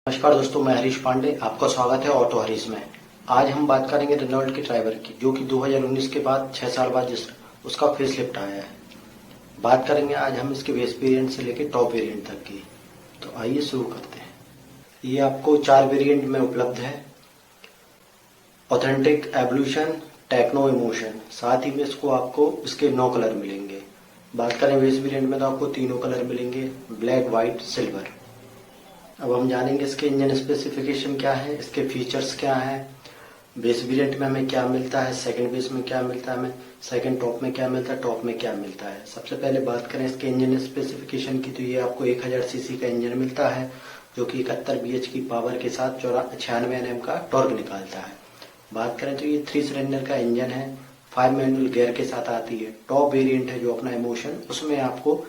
नमस्कार दोस्तों, मैं हरीश पांडे। आपका स्वागत है ऑटो हरीश में। आज हम बात करेंगे रेनॉल्ट के ड्राइवर की, जो कि 2019 के बाद 6 साल बाद उसका फेसलिफ्ट आया है। बात करेंगे आज हम इसके बेस वेरिएंट से लेकर टॉप वेरिएंट तक की। तो आइए शुरू करते हैं। ये आपको 4 वेरिएंट में उपलब्ध है: ऑथेंटिक, एवोल्यूशन, टेक्नो, इमोशन। साथ ही में इसको आपको इसके 9 कलर मिलेंगे। बात करें बेस वेरिएंट में तो आपको तीनों कलर मिलेंगे: ब्लैक, व्हाइट, सिल्वर। अब हम जानेंगे इसके इंजन स्पेसिफिकेशन क्या है, इसके फीचर्स क्या है, बेस वेरिएंट में हमें क्या मिलता है, सेकंड बेस में क्या मिलता है, हमें सेकंड टॉप में क्या मिलता है, टॉप में क्या मिलता है। सबसे पहले बात करें इसके इंजन स्पेसिफिकेशन की, तो ये आपको 1000 सीसी का इंजन मिलता है, जो कि 71 बीएच की पावर के साथ 96 Nm का टॉर्क निकालता है। बात करें तो ये 3 सिलेंडर का इंजन है, 5 मैनुअल गियर के साथ आती है। टॉप वेरिएंट है जो अपना इमोशन, उसमें आपको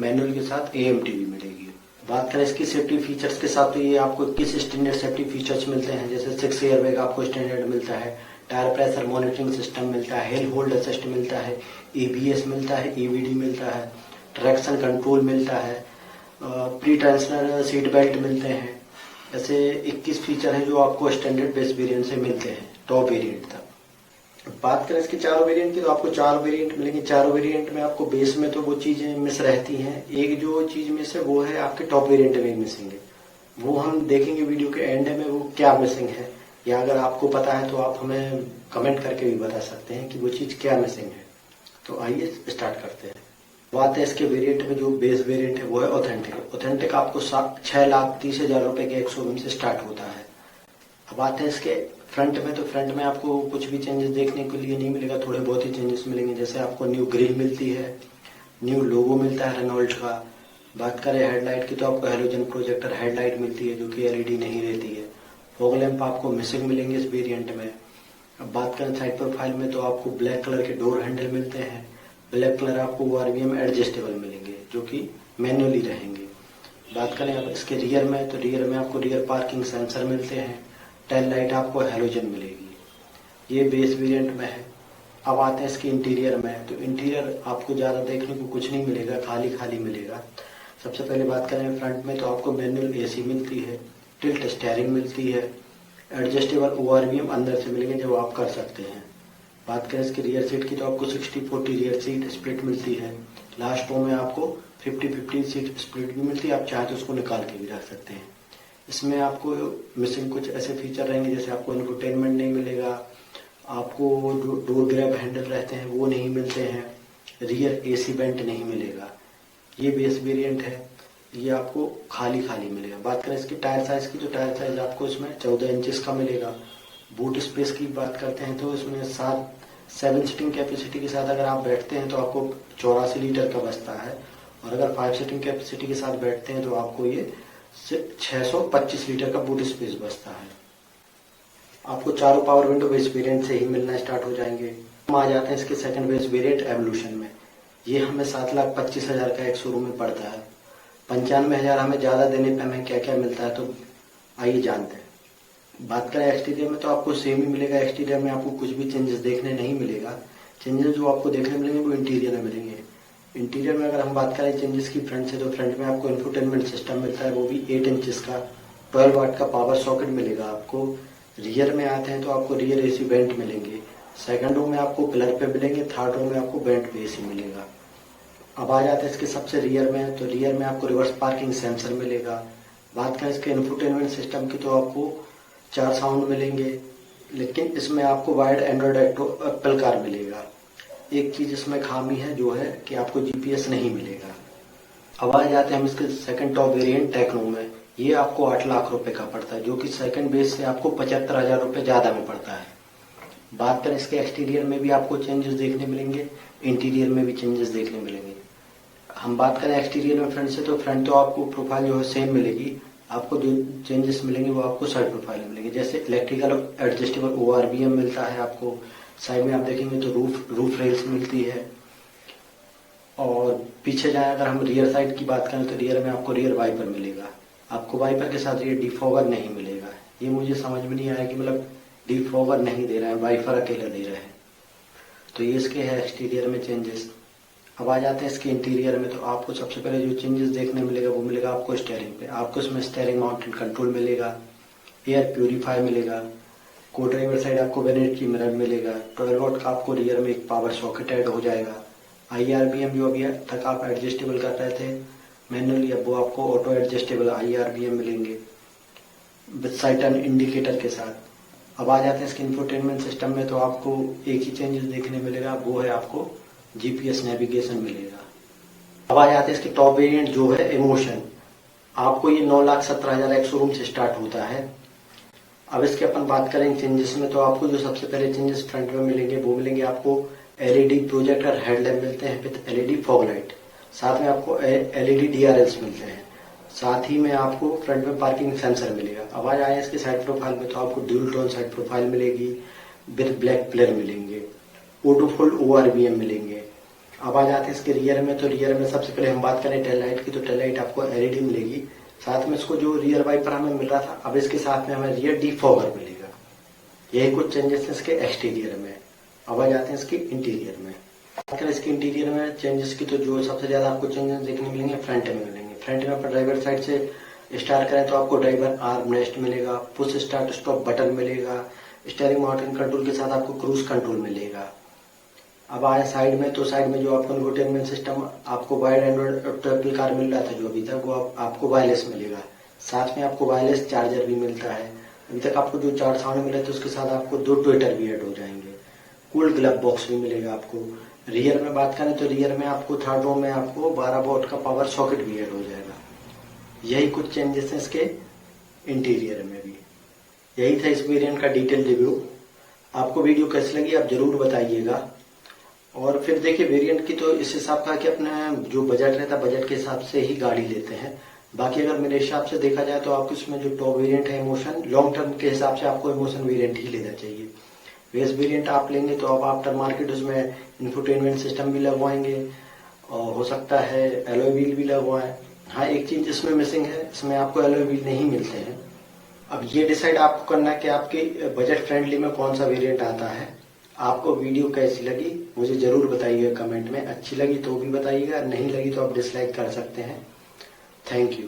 मैनुअल के साथ AMT भी मिलेगी। बात करें इसकी सेफ्टी फीचर्स के साथ, तो ये आपको 21 स्टैंडर्ड सेफ्टी फीचर्स मिलते हैं, जैसे 6 एयरबैग आपको स्टैंडर्ड मिलता है, टायर प्रेशर मॉनिटरिंग सिस्टम मिलता है, हिल होल्ड असिस्ट मिलता है, ABS मिलता है, EBD मिलता है, ट्रैक्शन कंट्रोल मिलता है, प्री टेंशनर सीट बेल्ट मिलते हैं। ऐसे 21 फीचर हैं जो आपको स्टैंडर्ड बेस वेरिएंट से मिलते हैं टॉप वेरिएंट तक। बात करें इसके चारों वेरिएंट की, तो आपको 4 वेरिएंट मिलेंगे। चारों वेरिएंट में आपको बेस में तो वो चीजें मिस रहती हैं, एक जो चीज मिस है वो है आपके टॉप वेरिएंट में मिसिंग है। वो हम देखेंगे वीडियो के एंड में वो क्या मिसिंग है, या अगर आपको पता है तो आप हमें कमेंट करके भी बता सकते हैं कि वो चीज क्या मिसिंग है। तो आइए स्टार्ट करते हैं। बात है इसके वेरिएंट में, जो बेस वेरिएंट है वो है ऑथेंटिक। ऑथेंटिक आपको 6,30,000 रुपए के एक शोरूम से स्टार्ट होता है। अब आते हैं इसके फ्रंट में, तो फ्रंट में आपको कुछ भी चेंजेस देखने के लिए नहीं मिलेगा, थोड़े बहुत ही चेंजेस मिलेंगे। जैसे आपको न्यू ग्रिल मिलती है, न्यू लोगो मिलता है रेनॉल्ट का। बात करें हेडलाइट की, तो आपको हेलोजन प्रोजेक्टर हेडलाइट मिलती है, जो कि LED नहीं रहती है। फॉग लैंप आपको मिसिंग मिलेंगे इस वेरिएंट में। अब बात करें साइड प्रोफाइल में, तो आपको ब्लैक कलर के डोर हैंडल मिलते हैं। ब्लैक कलर आपको ORVM एडजस्टेबल मिलेंगे, जो कि मैनुअली रहेंगे। बात करें अब इसके रियर में, तो रियर में आपको रियर पार्किंग सेंसर मिलते हैं। टेल लाइट आपको हेलोजन मिलेगी। ये बेस वेरिएंट में है। अब आते हैं इसके इंटीरियर में, तो इंटीरियर आपको ज्यादा देखने को कुछ नहीं मिलेगा, खाली खाली मिलेगा। सबसे पहले बात करें फ्रंट में, तो आपको मैनुअल AC मिलती है, टिल्ट स्टीयरिंग मिलती है, एडजस्टेबल ORVM अंदर से मिलेंगे जो आप कर सकते हैं। बात करें इसके रियर सीट की, तो आपको 60-40 रियर सीट स्प्लिट मिलती है। लास्ट रो में आपको 50-50 सीट स्प्लिट भी मिलती है, आप चाहे तो उसको निकाल के भी रख सकते हैं। इसमें आपको मिसिंग कुछ ऐसे फीचर रहेंगे, जैसे आपको इंफोटेनमेंट नहीं मिलेगा, आपको जो डोर ग्रैब हैंडल रहते हैं वो नहीं मिलते हैं, रियर AC वेंट नहीं मिलेगा। ये बेस वेरिएंट है, ये आपको खाली खाली मिलेगा। बात करें इसकी टायर साइज की, तो टायर साइज आपको इसमें 14 इंचेस का मिलेगा। बूट स्पेस की बात करते हैं तो इसमें 7 सीटिंग कैपेसिटी के साथ अगर आप बैठते हैं तो आपको 84 लीटर का बचता है, और अगर 5 सीटिंग कैपेसिटी के साथ बैठते हैं तो आपको ये 625 लीटर का बूट स्पेस बचता है। आपको चारों पावर विंडो बेस वेरिएंट से ही मिलना स्टार्ट हो जाएंगे। हम आ जाते हैं इसके सेकंड बेस वेरिएंट एवोल्यूशन में। ये हमें 7,25,000 का एक शोरूम में पड़ता है। 95,000 हमें ज्यादा देने पे हमें क्या क्या मिलता है, तो आइए जानते हैं। बात करें एक्सटीरियर में, तो आपको सेम ही मिलेगा। एक्सटीरियर में आपको कुछ भी चेंजेस देखने नहीं मिलेगा। चेंजेस जो आपको देखने मिलेंगे वो इंटीरियर में मिलेंगे। इंटीरियर में अगर हम बात करें चेंजेस की फ्रंट से, तो फ्रंट में आपको इंफोटेनमेंट सिस्टम मिलता है, वो भी 8 इंचेस का। 12 वाट का पावर सॉकेट मिलेगा आपको। रियर में आते हैं तो आपको रियर AC वेंट मिलेंगे। सेकंड रो में आपको पिलर पे मिलेंगे, थर्ड रो में आपको वेंट पे AC मिलेगा। अब आ जाते हैं इसके सबसे रियर में, तो रियर में आपको रिवर्स पार्किंग सेंसर मिलेगा। बात करें इसके इंफोटेनमेंट सिस्टम की, तो आपको 4 साउंड मिलेंगे, लेकिन इसमें आपको वाइड एंड्रॉइड एप्पल कार मिलेगा। एक चीज इसमें खामी है जो है कि आपको GPS नहीं मिलेगा। अब आ जाते हैं हम इसके सेकंड टॉप वेरिएंट टेक्नो में। ये आपको 8 लाख रुपए का पड़ता है, जो कि सेकंड बेस से आपको 75,000 रुपए ज्यादा में पड़ता है। बात करें इसके एक्सटीरियर में भी आपको चेंजेस देखने मिलेंगे, इंटीरियर में भी चेंजेस देखने मिलेंगे। हम बात करें एक्सटीरियर में फ्रंट से, तो फ्रंट तो आपको प्रोफाइल जो है सेम मिलेगी। आपको जो चेंजेस मिलेंगे वो आपको साइड प्रोफाइल में मिलेंगे, जैसे इलेक्ट्रिकल एडजस्टेबल ORVM मिलता है आपको। साइड में आप देखेंगे तो रूफ रेल्स मिलती है। और पीछे जाए अगर हम रियर साइड की बात करें, तो रियर में आपको रियर वाइपर मिलेगा। आपको वाइपर के साथ रियर डिफॉगर नहीं मिलेगा। ये मुझे समझ में नहीं आया कि मतलब डिफॉगर नहीं दे रहा है, वाइपर अकेला दे रहा है। तो ये इसके है एक्सटीरियर में चेंजेस। अब आ जाते हैं इसके इंटीरियर में। तो आपको सबसे पहले जो चेंजेस देखने मिलेगा वो मिलेगा आपको स्टीयरिंग पे। आपको इसमें स्टीयरिंग माउंटेड कंट्रोल मिलेगा, एयर प्यूरीफायर मिलेगा, को ड्राइवर साइड आपको वेनेट की मिरर मिलेगा, 12 वोल्ट का आपको रियर में एक पावर सॉकेट ऐड हो जाएगा। IRBM जो अभी तक आप एडजस्टेबल कर रहे थे मैनुअली, अब वो आपको ऑटो एडजस्टेबल IRBM मिलेंगे विद साइटन इंडिकेटर के साथ। अब आ जाते हैं इसके इंफोटेनमेंट सिस्टम में। तो आपको एक ही चेंजेस देखने मिलेगा, वो है आपको GPS नेविगेशन मिलेगा। अब आ जाते हैं इसके टॉप वेरिएंट जो है इमोशन। आपको ये 9,17,000 एक्स शोरूम से स्टार्ट होता है। अब इसके अपन बात करेंगे चेंजेस में। तो आपको जो सबसे पहले चेंजेस फ्रंट में मिलेंगे वो मिलेंगे आपको LED प्रोजेक्टर हेडलैम्प मिलते हैं विद LED फॉग लाइट। साथ में आपको LED DRLs मिलते हैं। साथ ही में आपको फ्रंट में पार्किंग सेंसर मिलेगा। अब आ जाए इसके साइड प्रोफाइल में। तो आपको ड्यूल टोन साइड प्रोफाइल मिलेगी विद ब्लैक पिलर मिलेंगे, ऑटो फोल्ड ORVM मिलेंगे। अब आ जाते हैं इसके रियर में। तो रियर में सबसे पहले हम बात करें टेल लाइट की। तो टेल लाइट आपको LED मिलेगी। साथ में इसको जो रियर वाइपर हमें मिल रहा था, अब इसके साथ में हमें रियर डिफॉगर मिलेगा। यही कुछ चेंजेस है इसके एक्सटीरियर में। अब आ जाते हैं इसके इंटीरियर में। बात करें इसके इंटीरियर में चेंजेस की, तो जो सबसे ज्यादा आपको चेंजेस देखने मिलेंगे फ्रंट में मिलेंगे। फ्रंट में अपन ड्राइवर साइड से स्टार्ट करें तो आपको ड्राइवर आर्म रेस्ट मिलेगा, पुश स्टार्ट स्टॉप बटन मिलेगा, स्टीयरिंग माउंटेन कंट्रोल के साथ आपको क्रूज कंट्रोल मिलेगा। अब आए साइड में। तो साइड में जो आपको इंफोटेनमेंट सिस्टम आपको वाइड एंड्रॉइड ट्रिपल कार मिल रहा था जो अभी तक, वो आपको वायरलेस मिलेगा। साथ में आपको वायरलेस चार्जर भी मिलता है। अभी तक आपको जो 4 साउंड मिले थे उसके साथ आपको 2 ट्विटर भी ऐड हो जाएंगे। कूल ग्लव बॉक्स भी मिलेगा आपको। रियर में बात करें तो रियर में आपको थर्ड रो में आपको 12 वोल्ट का पावर सॉकेट भी ऐड हो जाएगा। यही कुछ चेंजेस हैं इसके इंटीरियर में भी। यही था इस वेरिएंट का डिटेल रिव्यू। आपको वीडियो कैसी लगी आप जरूर बताइएगा। और फिर देखिए वेरिएंट की तो इस हिसाब का कि अपना जो बजट रहता है बजट के हिसाब से ही गाड़ी लेते हैं। बाकी अगर मेरे हिसाब से देखा जाए तो आपको इसमें जो टॉप वेरिएंट है इमोशन, लॉन्ग टर्म के हिसाब से आपको इमोशन वेरिएंट ही लेना चाहिए। बेस वेरिएंट आप लेंगे तो आप आफ्टर मार्केट उसमें इंफोटेनमेंट सिस्टम भी लगवाएंगे और हो सकता है एलॉय व्हील भी लगवाएं। हाँ, एक चीज इसमें मिसिंग है, इसमें आपको एलॉय व्हील नहीं मिलते हैं। अब ये डिसाइड आपको करना है कि आपके बजट फ्रेंडली में कौन सा वेरिएंट आता है। आपको वीडियो कैसी लगी मुझे जरूर बताइएगा कमेंट में। अच्छी लगी तो भी बताइएगा, नहीं लगी तो आप डिसलाइक कर सकते हैं। Thank you.